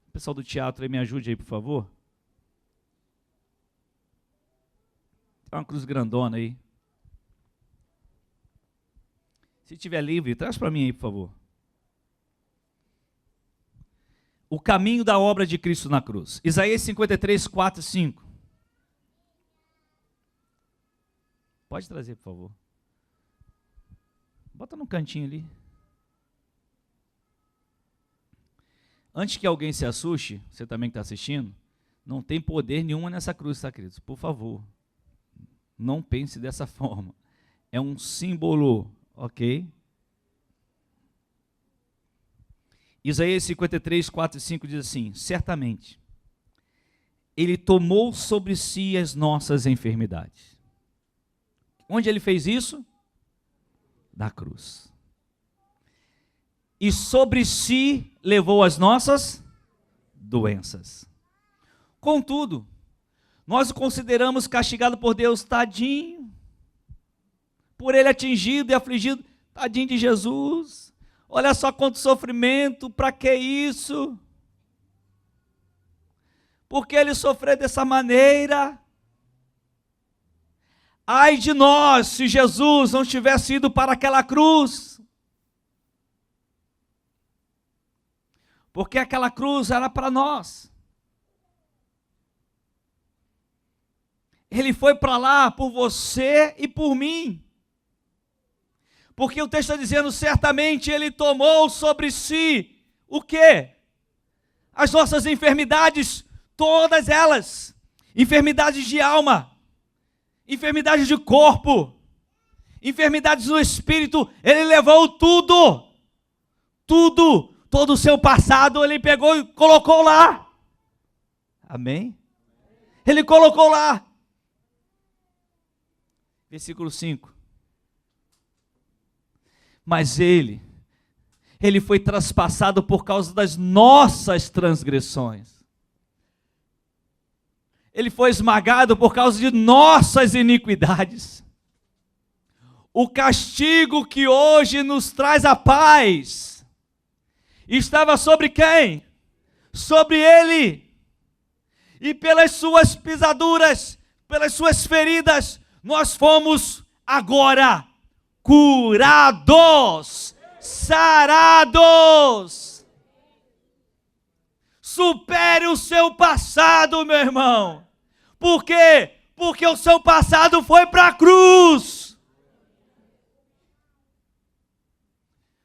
o pessoal do teatro aí, me ajude aí, por favor. Tem uma cruz grandona aí. Se tiver livre, traz para mim aí, por favor. O caminho da obra de Cristo na cruz. Isaías 53, 4 e 5. Pode trazer, por favor. Bota no cantinho ali. Antes que alguém se assuste, você também que está assistindo, não tem poder nenhum nessa cruz, tá, queridos? Por favor, não pense dessa forma. É um símbolo, ok? Isaías 53, 4 e 5 diz assim: certamente, Ele tomou sobre si as nossas enfermidades. Onde Ele fez isso? Na cruz. E sobre si levou as nossas doenças. Contudo, nós o consideramos castigado por Deus, tadinho, por Ele atingido e afligido, tadinho de Jesus. Olha só quanto sofrimento, para que isso? Por que Ele sofreu dessa maneira? Ai de nós, se Jesus não tivesse ido para aquela cruz. Porque aquela cruz era para nós. Ele foi para lá por você e por mim. Porque o texto está dizendo, certamente Ele tomou sobre si, o quê? As nossas enfermidades, todas elas. Enfermidades de alma, enfermidades de corpo, enfermidades do espírito. Ele levou tudo, todo o seu passado, Ele pegou e colocou lá. Amém? Ele colocou lá. Versículo 5. Mas Ele foi traspassado por causa das nossas transgressões. Ele foi esmagado por causa de nossas iniquidades. O castigo que hoje nos traz a paz estava sobre quem? Sobre Ele. E pelas suas pisaduras, pelas suas feridas, nós fomos agora curados, sarados. Supere o seu passado, meu irmão. Por quê? Porque o seu passado foi para a cruz.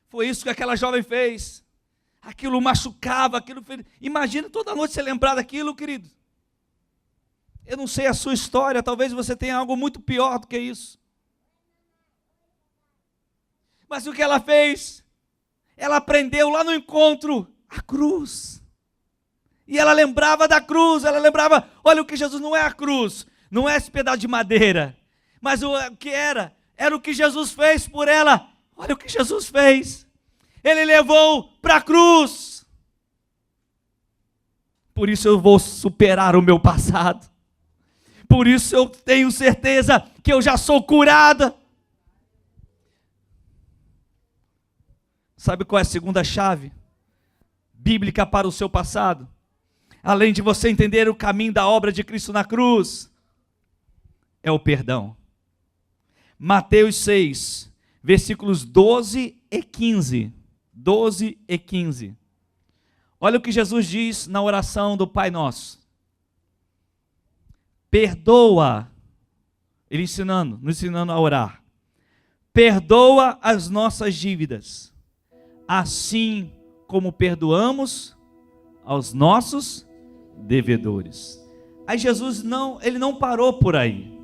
Foi isso que aquela jovem fez. Aquilo machucava, aquilo fez. Imagina toda noite você lembrar daquilo, querido. Eu não sei a sua história, talvez você tenha algo muito pior do que isso. Mas o que ela fez? Ela aprendeu lá no encontro a cruz. E ela lembrava da cruz, ela lembrava, olha o que Jesus não é a cruz, não é esse pedaço de madeira, mas o que era o que Jesus fez por ela. Olha o que Jesus fez, Ele levou para a cruz. Por isso eu vou superar o meu passado, por isso eu tenho certeza que eu já sou curada. Sabe qual é a segunda chave bíblica para o seu passado? Além de você entender o caminho da obra de Cristo na cruz, é o perdão. Mateus 6, versículos 12 e 15. 12 e 15. Olha o que Jesus diz na oração do Pai Nosso. Perdoa, Ele nos ensinando a orar. Perdoa as nossas dívidas, assim como perdoamos aos nossos devedores. Aí Jesus ele não parou por aí.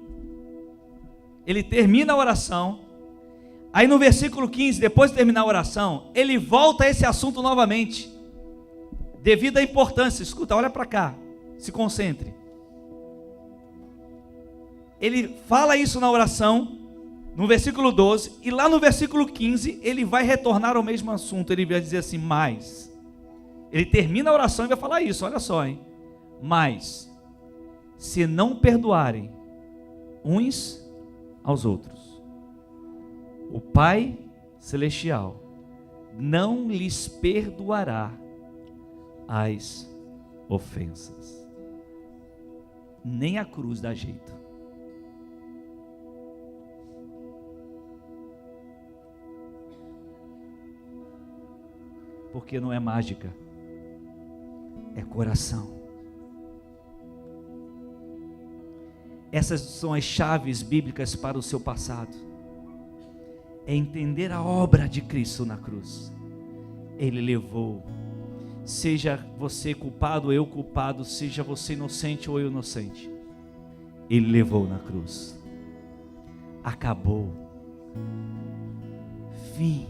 Ele termina a oração. Aí no versículo 15, depois de terminar a oração, ele volta a esse assunto novamente. Devido à importância, escuta, olha para cá, se concentre. Ele fala isso na oração, no versículo 12, e lá no versículo 15, ele vai retornar ao mesmo assunto. Ele vai dizer assim, mas Ele termina a oração e vai falar isso, olha só, hein? Mas, se não perdoarem uns aos outros, o Pai Celestial não lhes perdoará as ofensas. Nem a cruz dá jeito. Porque não é mágica, é coração. Essas são as chaves bíblicas para o seu passado. É entender a obra de Cristo na cruz. Ele levou, seja você culpado ou eu culpado, seja você inocente ou eu inocente, Ele levou na cruz. Acabou. Fim.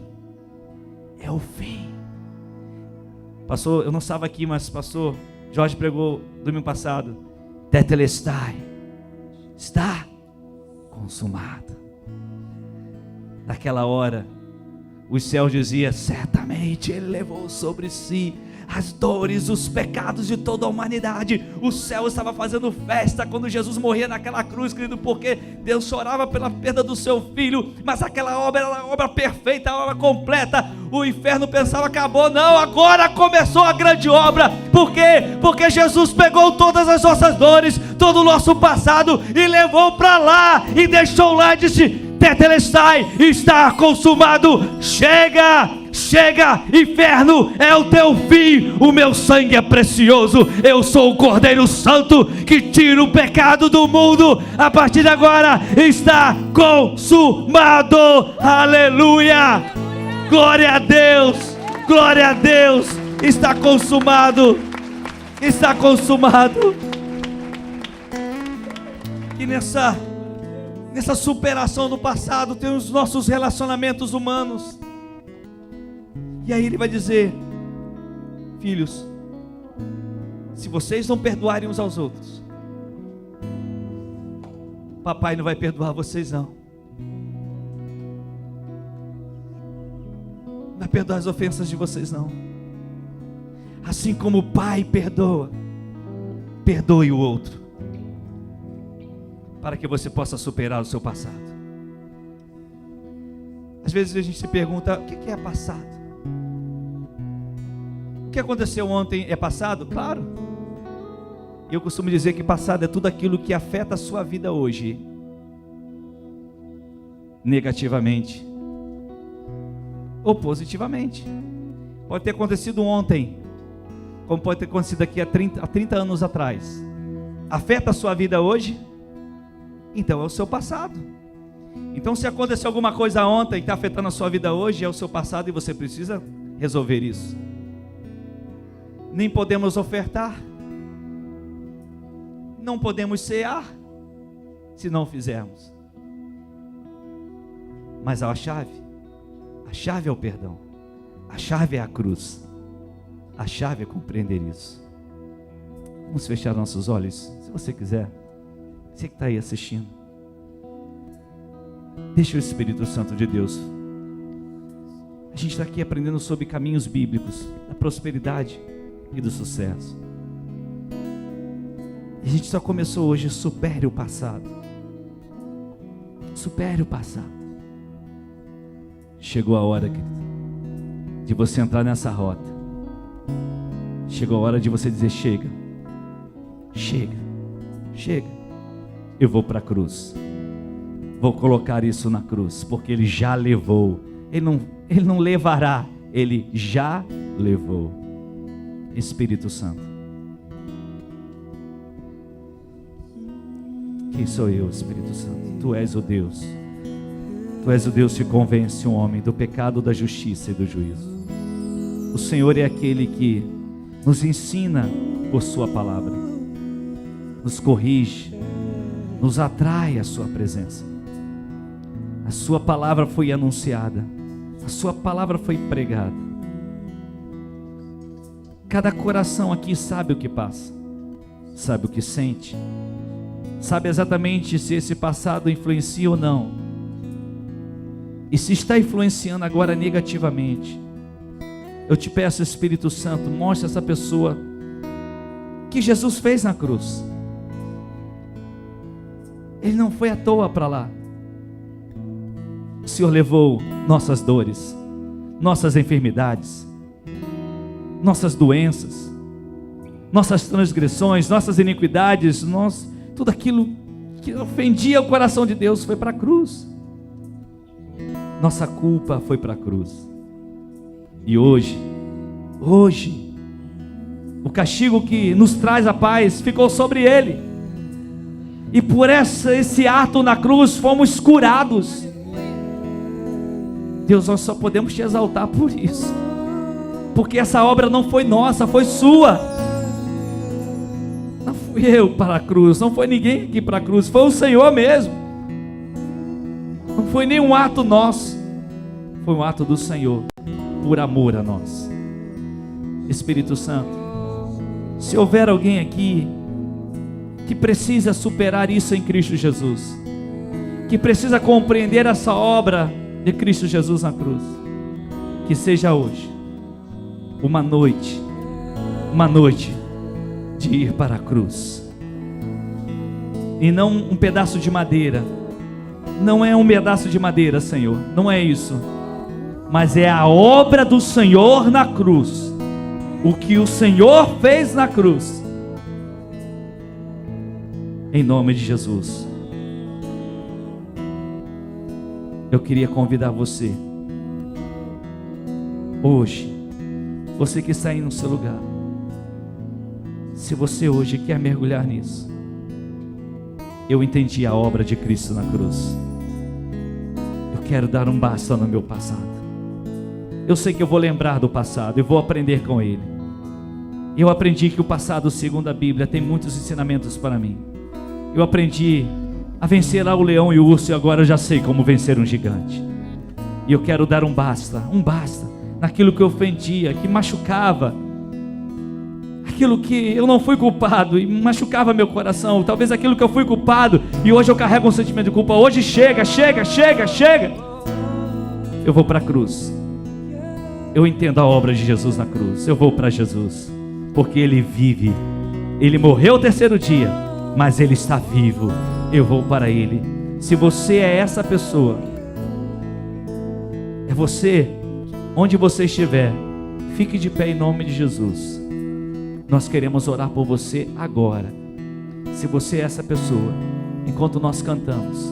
É o fim. Pastor, eu não estava aqui, mas pastor Jorge pregou domingo passado. Tetelestai, está consumado. Naquela hora, os céus diziam: certamente Ele levou sobre si as dores, os pecados de toda a humanidade. O céu estava fazendo festa quando Jesus morria naquela cruz, querido, porque Deus chorava pela perda do seu filho, mas aquela obra era a obra perfeita, a obra completa. O inferno pensava: acabou. Não, agora começou a grande obra. Por quê? Porque Jesus pegou todas as nossas dores, todo o nosso passado e levou para lá, e deixou lá e disse: Tetelestai, está consumado. Chega, chega, inferno, é o teu fim. O meu sangue é precioso. Eu sou o Cordeiro Santo que tira o pecado do mundo. A partir de agora está consumado. Aleluia, glória a Deus, glória a Deus. Está consumado, está consumado. E nessa superação do passado tem os nossos relacionamentos humanos. E aí ele vai dizer: filhos, se vocês não perdoarem uns aos outros, papai não vai perdoar vocês não. Não vai perdoar as ofensas de vocês não. Assim como o pai perdoa, perdoe o outro, para que você possa superar o seu passado. Às vezes a gente se pergunta: o que é passado? O que aconteceu ontem é passado? Claro. Eu costumo dizer que passado é tudo aquilo que afeta a sua vida hoje, negativamente ou positivamente. Pode ter acontecido ontem, como pode ter acontecido aqui há 30 anos atrás. Afeta a sua vida hoje? Então é o seu passado. Então, se aconteceu alguma coisa ontem e está afetando a sua vida hoje, é o seu passado e você precisa resolver isso. Nem podemos ofertar, não podemos cear se não fizermos. Mas a chave é o perdão, a chave é a cruz, a chave é compreender isso. Vamos fechar nossos olhos, se você quiser. Você que está aí assistindo, deixa o Espírito Santo de Deus. A gente está aqui aprendendo sobre caminhos bíblicos da prosperidade e do sucesso. E a gente só começou hoje. Supere o passado. Supere o passado. Chegou a hora, querido, de você entrar nessa rota. Chegou a hora de você dizer: chega, chega, chega. Eu vou para a cruz. Vou colocar isso na cruz, porque Ele já levou. Ele não levará, Ele já levou. Espírito Santo, quem sou eu, Espírito Santo? Tu és o Deus. Tu és o Deus que convence um homem do pecado, da justiça e do juízo. O Senhor é aquele que nos ensina por sua palavra, nos corrige, nos atrai à sua presença. A sua palavra foi anunciada, a sua palavra foi pregada. Cada coração aqui sabe o que passa, sabe o que sente, sabe exatamente se esse passado influencia ou não. E se está influenciando agora negativamente, Eu te peço, Espírito Santo, mostre essa pessoa que Jesus fez na cruz. Ele não foi à toa para lá. O Senhor levou nossas dores, nossas enfermidades, nossas doenças, nossas transgressões, nossas iniquidades, tudo aquilo que ofendia o coração de Deus foi para a cruz. Nossa culpa foi para a cruz. E hoje, o castigo que nos traz a paz ficou sobre Ele. E por esse ato na cruz fomos curados. Deus, nós só podemos te exaltar por isso. Porque essa obra não foi nossa, foi sua. Não fui eu para a cruz, não foi ninguém aqui para a cruz, foi o Senhor mesmo. Não foi nenhum ato nosso, foi um ato do Senhor, por amor a nós. Espírito Santo, se houver alguém aqui que precisa superar isso em Cristo Jesus, que precisa compreender essa obra de Cristo Jesus na cruz, que seja hoje uma noite de ir para a cruz, e não um pedaço de madeira. Não é um pedaço de madeira, Senhor, não é isso, mas é a obra do Senhor na cruz, o que o Senhor fez na cruz, em nome de Jesus. Eu queria convidar você, hoje, você que está aí no seu lugar, se você hoje quer mergulhar nisso, eu entendi a obra de Cristo na cruz, eu quero dar um basta no meu passado. Eu sei que eu vou lembrar do passado e vou aprender com ele. Eu aprendi que o passado, segundo a Bíblia, tem muitos ensinamentos para mim. Eu aprendi a vencer lá o leão e o urso, e agora eu já sei como vencer um gigante. E eu quero dar um basta naquilo que ofendia, que machucava, aquilo que eu não fui culpado e machucava meu coração, talvez aquilo que eu fui culpado e hoje eu carrego um sentimento de culpa. Hoje chega. Eu vou para a cruz. Eu entendo a obra de Jesus na cruz. Eu vou para Jesus, porque Ele vive. Ele morreu o terceiro dia, mas Ele está vivo. Eu vou para Ele. Se você é essa pessoa, é você, onde você estiver, fique de pé em nome de Jesus. Nós queremos orar por você agora. Se você é essa pessoa, enquanto nós cantamos,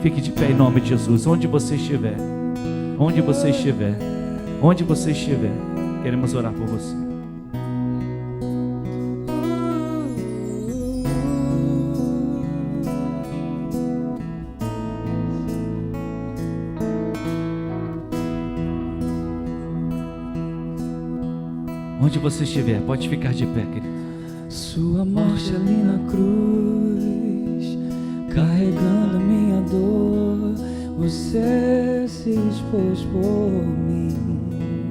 fique de pé em nome de Jesus. Onde você estiver, queremos orar por você. Onde você estiver, pode ficar de pé, querido. Sua morte ali na cruz, carregando a minha dor, você se expôs por mim.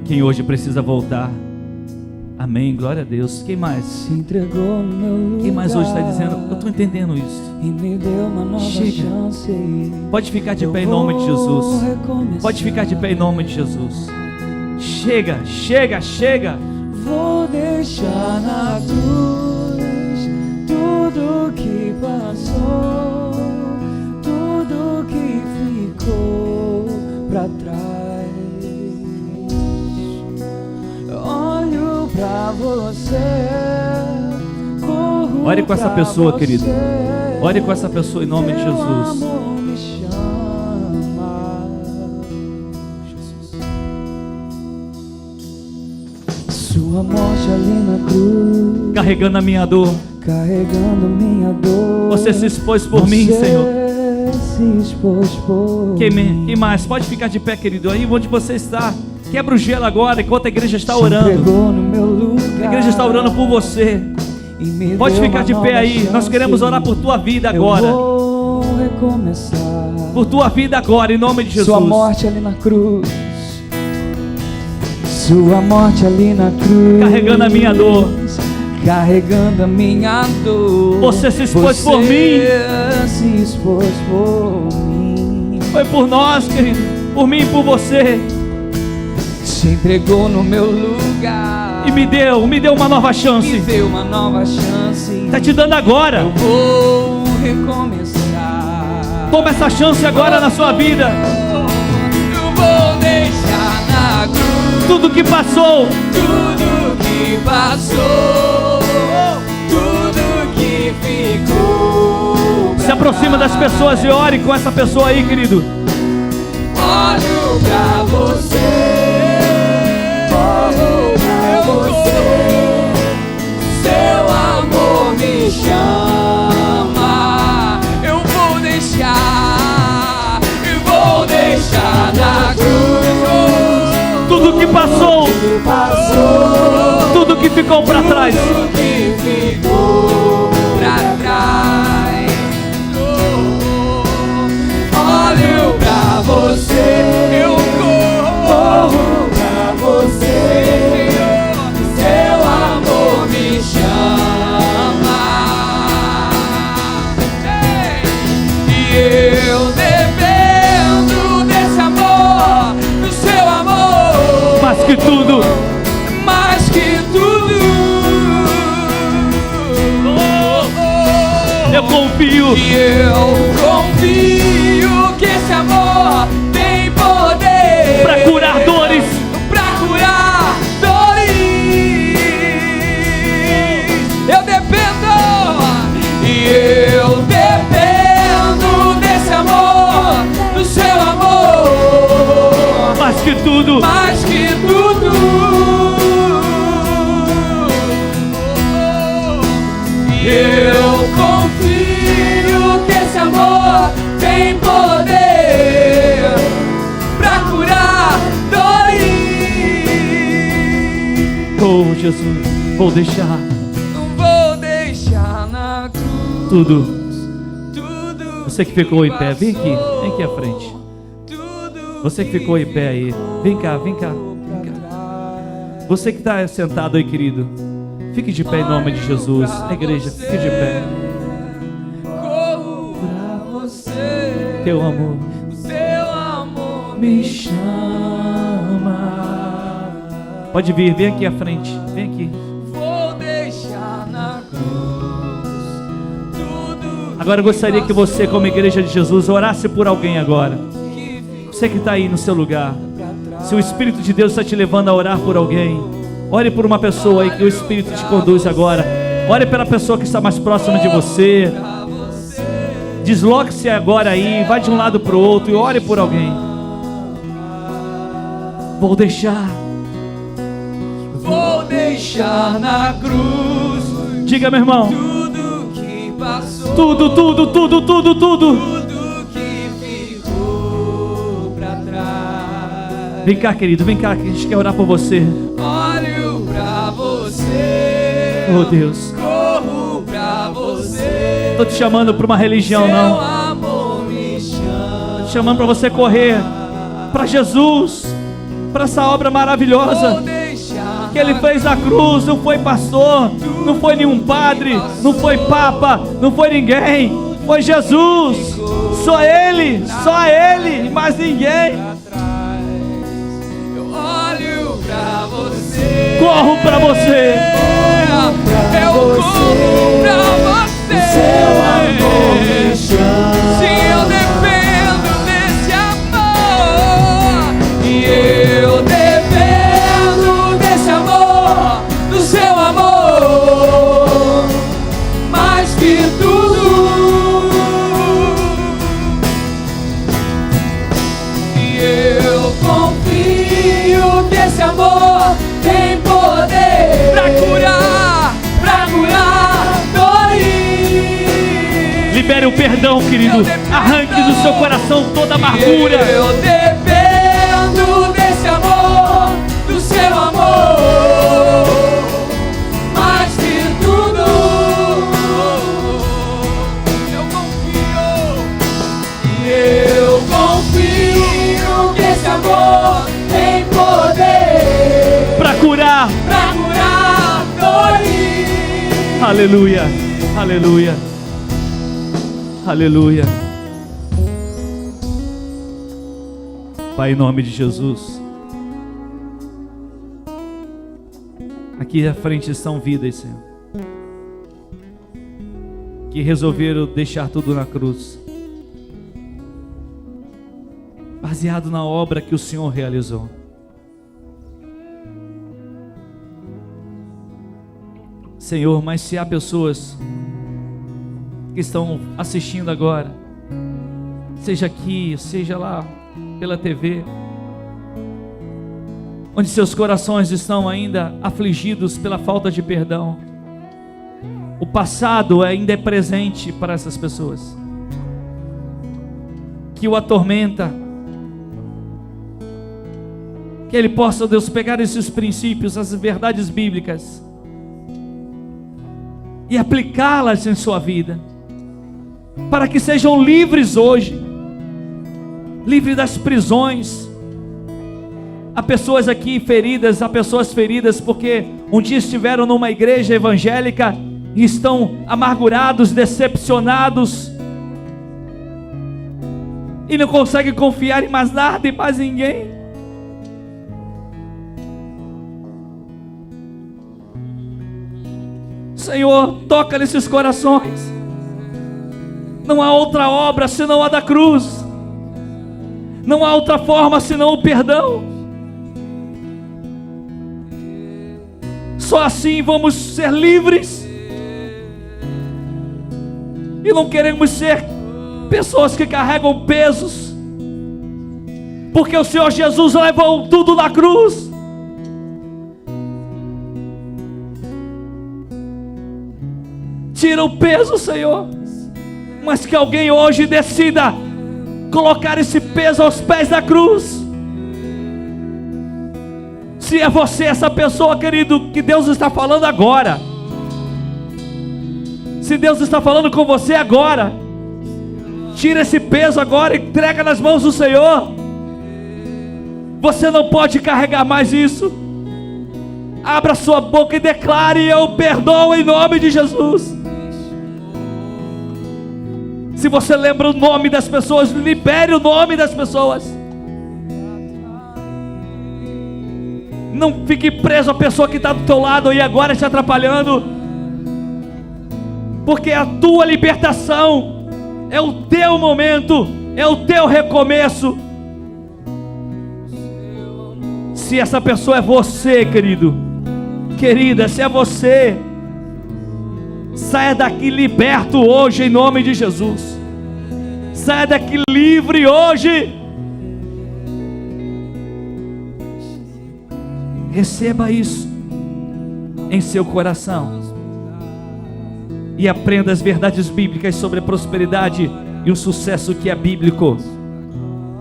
Quem hoje precisa voltar, amém, glória a Deus. Quem mais? Se entregou no meu lugar. Quem mais hoje está dizendo, eu estou entendendo isso? E me deu uma nova chance. Pode ficar de pé em nome de Jesus. Pode ficar de pé em nome de Jesus. Chega. Vou deixar na cruz tudo que passou, tudo que ficou pra trás. Olho pra você, corro. Ore com essa pessoa, você, querido. Ore com essa pessoa em nome de Jesus. Sua morte ali na cruz, carregando a minha dor. Você se expôs por mim, Senhor. Se expôs por mim. Quem mais? Pode ficar de pé, querido. Aí onde você está, quebra o gelo agora, enquanto a igreja está Se orando. entregou no meu lugar. A igreja está orando por você. Pode ficar de pé aí. Nós queremos orar por tua vida agora. Eu vou recomeçar. Por tua vida agora, em nome de Jesus. Sua morte ali na cruz, sua morte ali na cruz, carregando a minha dor. Carregando a minha dor. Você se expôs por mim. Se expôs por mim. Foi por nós, querido. Por mim e por você. se entregou no meu lugar e me deu uma nova me chance. deu uma nova chance. Está te dando agora. Eu vou recomeçar. Toma essa chance agora na sua vida. Eu vou deixar na cruz Tudo que passou, tudo que passou, tudo que ficou. se aproxima das pessoas e ore com essa pessoa aí, querido. Olho pra você, olho pra você, seu amor me chama. Eu vou deixar na cruz Tudo que passou, tudo que ficou para trás. tudo que ficou pra trás. Olho pra você, eu corro pra você, seu amor me chama. E eu dependo desse amor, do seu amor, Mais que tudo, mais que tudo. eu confio. E eu confio que esse amor tem poder Para curar dores, pra curar dores. Eu dependo, e eu dependo desse amor, do seu amor, mais que tudo, mais que tudo. E eu confio que esse amor tem poder pra curar dores. oh Jesus, vou deixar Não vou deixar na cruz tudo. tudo. Você que ficou em pé, vem aqui à frente. Tudo Você que ficou em pé aí, vem cá, vem cá. Você que está sentado aí, querido, fique de pé em nome de Jesus. A igreja, fique de pé. corro pra você, Teu amor o seu amor me chama. pode vir, vem aqui à frente, vem aqui. Vou deixar na cruz tudo. Agora eu gostaria que você, como igreja de Jesus, orasse por alguém agora. Você que está aí no seu lugar, se o Espírito de Deus está te levando a orar por alguém, ore por uma pessoa aí que o Espírito te conduz agora. Ore pela pessoa que está mais próxima de você. Desloque-se agora aí, vai de um lado para o outro e ore por alguém. Vou deixar na cruz Diga, meu irmão. tudo que passou, Tudo. que ficou pra trás. Vem cá, querido, vem cá, que a gente quer orar por você. Olho pra você, Oh Deus, corro pra você, estou te chamando para uma religião, seu não. amor me chama. Estou te chamando para você correr para Jesus, para essa obra Vou maravilhosa deixar que Ele fez na cruz. Não foi pastor, não foi nenhum padre, não foi papa, não foi ninguém. Foi Jesus, só Ele e mais ninguém. Eu olho pra você, Corro para você. eu corro pra você, Seu amor me chama. sim, eu dependo desse amor, e eu dependo desse amor, do seu amor, mais que tudo. E eu confio que esse amor tem poder pra curar dores. Libere o perdão, querido. Arranque do seu coração toda amargura. Eu dependo desse amor, do seu amor, mais que tudo. Eu confio, e eu confio que esse amor tem poder Para curar. pra curar dores. Aleluia, aleluia, aleluia. Pai, em nome de Jesus, Aqui à frente estão vidas, Senhor, que resolveram deixar tudo na cruz, baseado na obra que o Senhor realizou. Senhor, mas se há pessoas que estão assistindo agora, seja aqui, seja lá pela TV, onde seus corações estão ainda afligidos pela falta de perdão, o passado ainda é presente para essas pessoas, que o atormenta, que ele possa, Deus, pegar esses princípios, essas verdades bíblicas e aplicá-las em sua vida, para que sejam livres hoje, livres das prisões. Há pessoas aqui feridas, há pessoas feridas porque um dia estiveram numa igreja evangélica e estão amargurados, decepcionados, e não conseguem confiar em mais nada e mais ninguém. Senhor, toca nesses corações. Não há outra obra senão a da cruz. Não há outra forma senão o perdão. Só assim vamos ser livres. E não queremos ser pessoas que carregam pesos, porque o Senhor Jesus levou tudo na cruz. Tira o peso, Senhor, mas que alguém hoje decida colocar esse peso aos pés da cruz. Se é você essa pessoa, querido, que Deus está falando agora, se Deus está falando com você agora, tira esse peso agora e entrega nas mãos do Senhor. Você não pode carregar mais isso. Abra sua boca e declare: eu perdoo em nome de Jesus. Se você lembra o nome das pessoas, libere o nome das pessoas. Não fique preso à pessoa que está do teu lado e agora te atrapalhando, porque a tua libertação é o teu momento, é o teu recomeço. Se essa pessoa é você, querido, querida, se é você, saia daqui liberto hoje em nome de Jesus. Saia daqui livre hoje. Receba isso em seu coração e aprenda as verdades bíblicas sobre a prosperidade e o sucesso que é bíblico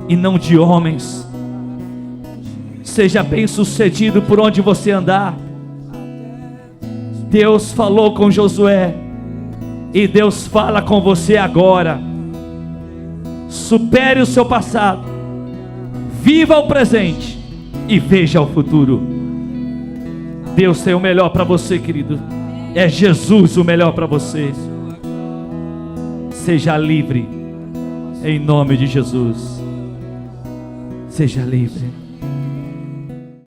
e não de homens. Seja bem sucedido por onde você andar. Deus falou com Josué e Deus fala com você agora. Supere o seu passado, viva o presente e veja o futuro. Deus tem o melhor para você, querido. É Jesus o melhor para você. Seja livre em nome de Jesus. Seja livre.